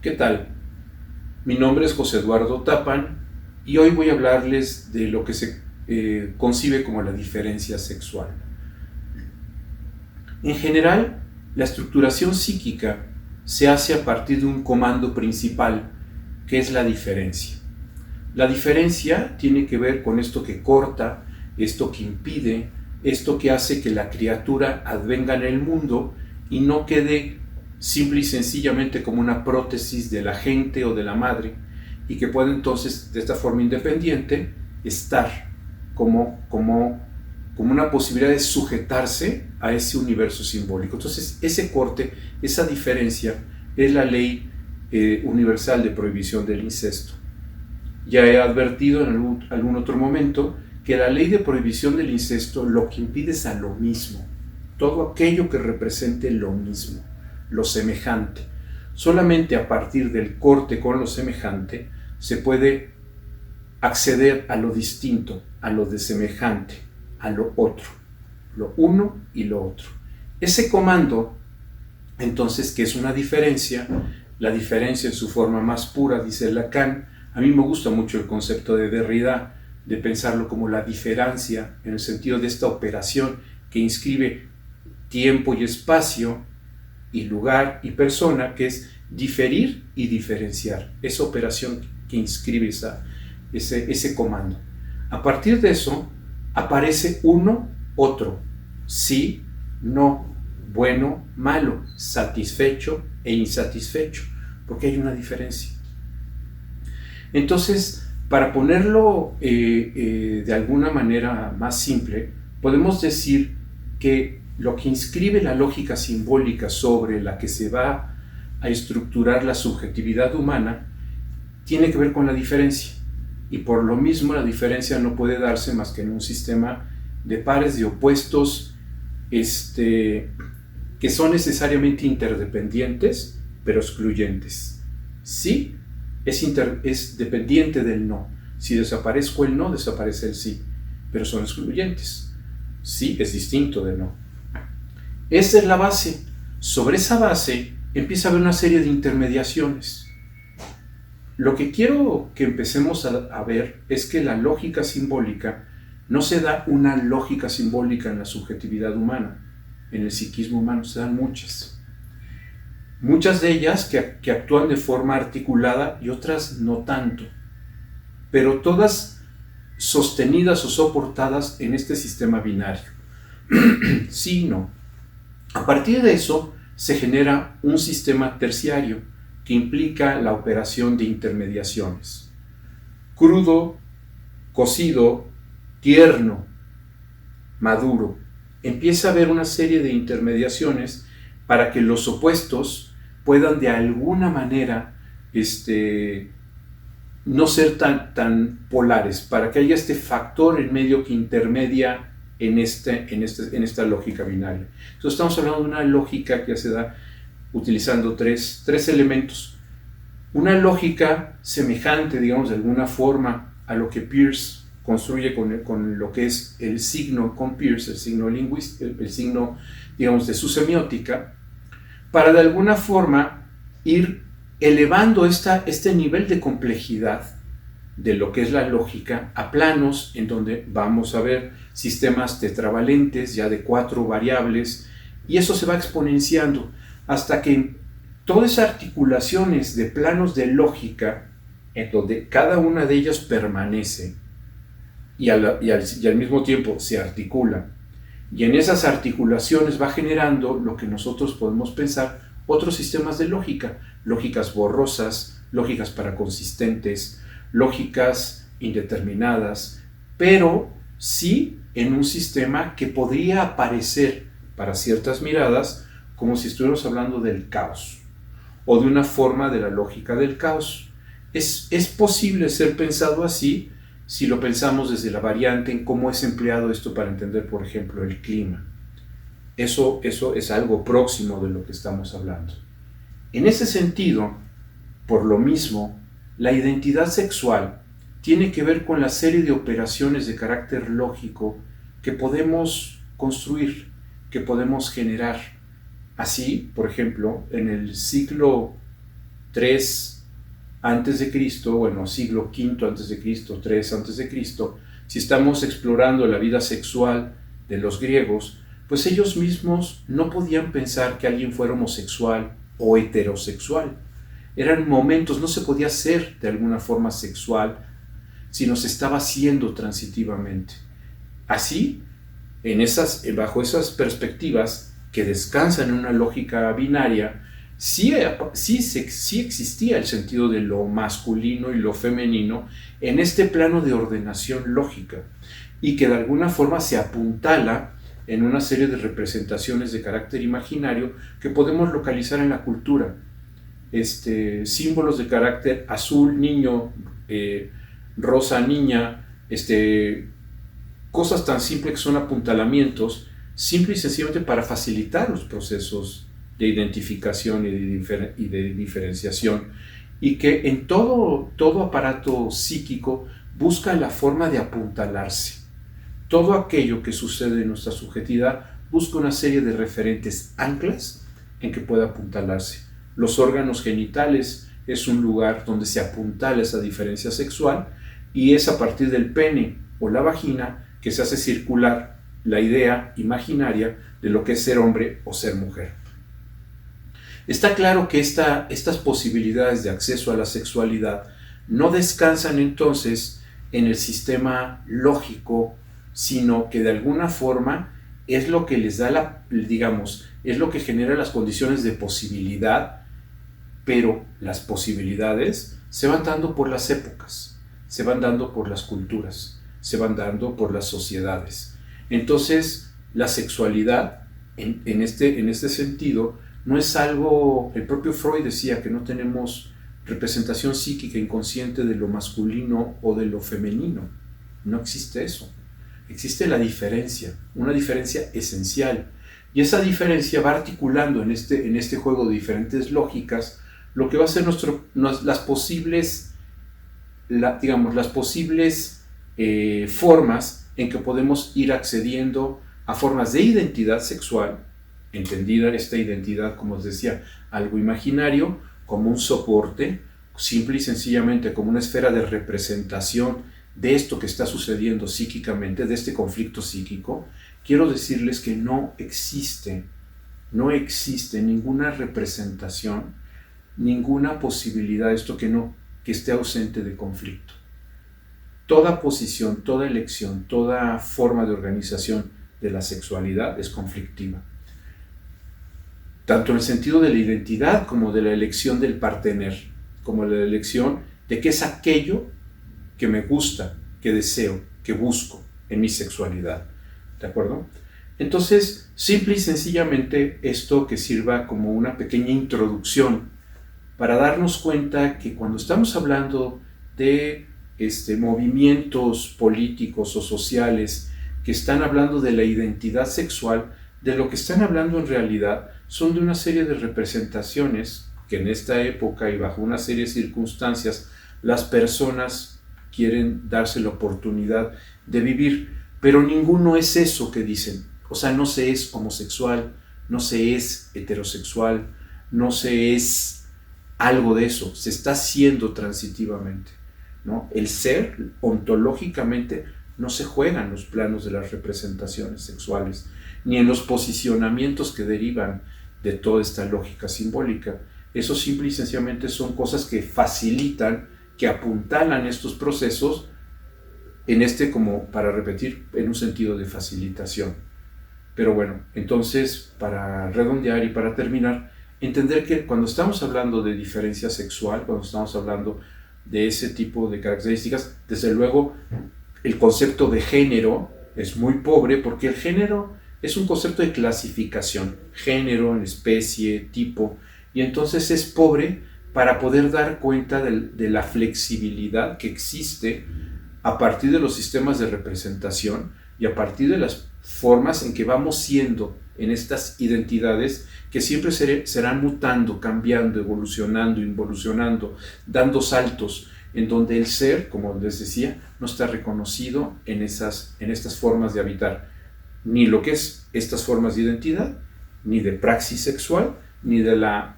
¿Qué tal? Mi nombre es José Eduardo Tapan y hoy voy a hablarles de lo que se concibe como la diferencia sexual. En general, la estructuración psíquica se hace a partir de un comando principal, que es la diferencia. La diferencia tiene que ver con esto que corta, esto que impide, esto que hace que la criatura advenga en el mundo y no quede simple y sencillamente como una prótesis de la gente o de la madre, y que puede entonces de esta forma independiente estar como una posibilidad de sujetarse a ese universo simbólico. Entonces ese corte, esa diferencia es la ley universal de prohibición del incesto. Ya he advertido en algún otro momento que la ley de prohibición del incesto lo que impide es a lo mismo, todo aquello que represente lo mismo, lo semejante. Solamente a partir del corte con lo semejante se puede acceder a lo distinto, a lo desemejante, a lo otro, lo uno y lo otro. Ese comando, entonces, que es una diferencia, la diferencia en su forma más pura, dice Lacan. A mí me gusta mucho el concepto de Derrida, de pensarlo como la diferencia, en el sentido de esta operación que inscribe tiempo y espacio, y lugar y persona, que es diferir y diferenciar, esa operación que inscribe ese comando. A partir de eso, aparece uno, otro, sí, no, bueno, malo, satisfecho e insatisfecho, porque hay una diferencia. Entonces, para ponerlo de alguna manera más simple, podemos decir que lo que inscribe la lógica simbólica sobre la que se va a estructurar la subjetividad humana tiene que ver con la diferencia, y por lo mismo la diferencia no puede darse más que en un sistema de pares, de opuestos, que son necesariamente interdependientes pero excluyentes. Sí, es dependiente del no. Si desaparezco el no, desaparece el sí, pero son excluyentes. Sí es distinto de no. Esa es la base. Sobre esa base empieza a haber una serie de intermediaciones. Lo que quiero que empecemos a ver es que la lógica simbólica no se da una lógica simbólica en la subjetividad humana, en el psiquismo humano, se dan muchas. Muchas de ellas que actúan de forma articulada y otras no tanto, pero todas sostenidas o soportadas en este sistema binario. Sí y no. A partir de eso se genera un sistema terciario que implica la operación de intermediaciones. Crudo, cocido, tierno, maduro. Empieza a haber una serie de intermediaciones para que los opuestos puedan de alguna manera no ser tan polares, para que haya este factor en medio que intermedia en esta lógica binaria. Entonces estamos hablando de una lógica que se da utilizando tres elementos. Una lógica semejante, digamos, de alguna forma a lo que Peirce construye con lo que es el signo, con Peirce, el signo lingüístico, el signo, digamos, de su semiótica, para de alguna forma ir elevando este nivel de complejidad de lo que es la lógica a planos en donde vamos a ver sistemas tetravalentes ya de 4 variables, y eso se va exponenciando hasta que todas esas articulaciones de planos de lógica en donde cada una de ellas permanece y al mismo tiempo se articula, y en esas articulaciones va generando lo que nosotros podemos pensar otros sistemas de lógica, lógicas borrosas, lógicas paraconsistentes, lógicas indeterminadas, pero sí en un sistema que podría aparecer para ciertas miradas como si estuviéramos hablando del caos o de una forma de la lógica del caos. Es posible ser pensado así si lo pensamos desde la variante en cómo es empleado esto para entender, por ejemplo, el clima. Eso es algo próximo de lo que estamos hablando. En ese sentido, por lo mismo, la identidad sexual tiene que ver con la serie de operaciones de carácter lógico que podemos construir, que podemos generar. Así, por ejemplo, en el siglo 3 antes de Cristo, bueno, siglo V antes de Cristo, 3 antes de Cristo, si estamos explorando la vida sexual de los griegos, pues ellos mismos no podían pensar que alguien fuera homosexual o heterosexual. Eran momentos, no se podía ser de alguna forma sexual, sino se estaba haciendo transitivamente. Así, bajo esas perspectivas que descansan en una lógica binaria, sí existía el sentido de lo masculino y lo femenino en este plano de ordenación lógica, y que de alguna forma se apuntala en una serie de representaciones de carácter imaginario que podemos localizar en la cultura. Símbolos de carácter azul, niño, rosa, niña, cosas tan simples que son apuntalamientos, simple y sencillamente para facilitar los procesos de identificación y de diferenciación, y que en todo aparato psíquico busca la forma de apuntalarse. Todo aquello que sucede en nuestra subjetividad busca una serie de referentes anclas en que pueda apuntalarse. Los órganos genitales es un lugar donde se apuntala esa diferencia sexual, y es a partir del pene o la vagina que se hace circular la idea imaginaria de lo que es ser hombre o ser mujer. Está claro que estas posibilidades de acceso a la sexualidad no descansan entonces en el sistema lógico, sino que de alguna forma es lo que les da es lo que genera las condiciones de posibilidad, pero las posibilidades se van dando por las épocas, se van dando por las culturas, se van dando por las sociedades. Entonces, la sexualidad, en este sentido, no es algo. El propio Freud decía que no tenemos representación psíquica inconsciente de lo masculino o de lo femenino. No existe eso. Existe la diferencia, una diferencia esencial. Y esa diferencia va articulando en este juego de diferentes lógicas lo que va a ser las posibles formas en que podemos ir accediendo a formas de identidad sexual, entendida esta identidad, como os decía, algo imaginario, como un soporte, simple y sencillamente como una esfera de representación de esto que está sucediendo psíquicamente, de este conflicto psíquico. Quiero decirles que no existe ninguna representación, ninguna posibilidad, que esté ausente de conflicto. Toda posición, toda elección, toda forma de organización de la sexualidad es conflictiva. Tanto en el sentido de la identidad como de la elección del partener, como la elección de qué es aquello que me gusta, que deseo, que busco en mi sexualidad. ¿De acuerdo? Entonces, simple y sencillamente esto que sirva como una pequeña introducción para darnos cuenta que cuando estamos hablando de movimientos políticos o sociales que están hablando de la identidad sexual, de lo que están hablando en realidad son de una serie de representaciones que en esta época y bajo una serie de circunstancias las personas quieren darse la oportunidad de vivir, pero ninguno es eso que dicen. O sea, no se es homosexual, no se es heterosexual, no se es algo de eso, se está haciendo transitivamente, ¿no? El ser, ontológicamente, no se juega en los planos de las representaciones sexuales, ni en los posicionamientos que derivan de toda esta lógica simbólica. Eso simple y sencillamente son cosas que facilitan, que apuntalan estos procesos como para repetir, en un sentido de facilitación. Pero bueno, entonces, para redondear y para terminar, entender que cuando estamos hablando de diferencia sexual, cuando estamos hablando de ese tipo de características, desde luego el concepto de género es muy pobre, porque el género es un concepto de clasificación, género, especie, tipo, y entonces es pobre para poder dar cuenta de la flexibilidad que existe a partir de los sistemas de representación y a partir de las formas en que vamos siendo en estas identidades que siempre serán mutando, cambiando, evolucionando, involucionando, dando saltos, en donde el ser, como les decía, no está reconocido en estas formas de habitar, ni lo que es estas formas de identidad, ni de praxis sexual, ni la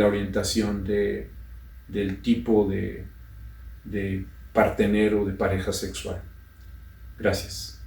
orientación de del tipo de partener o de pareja sexual. Gracias.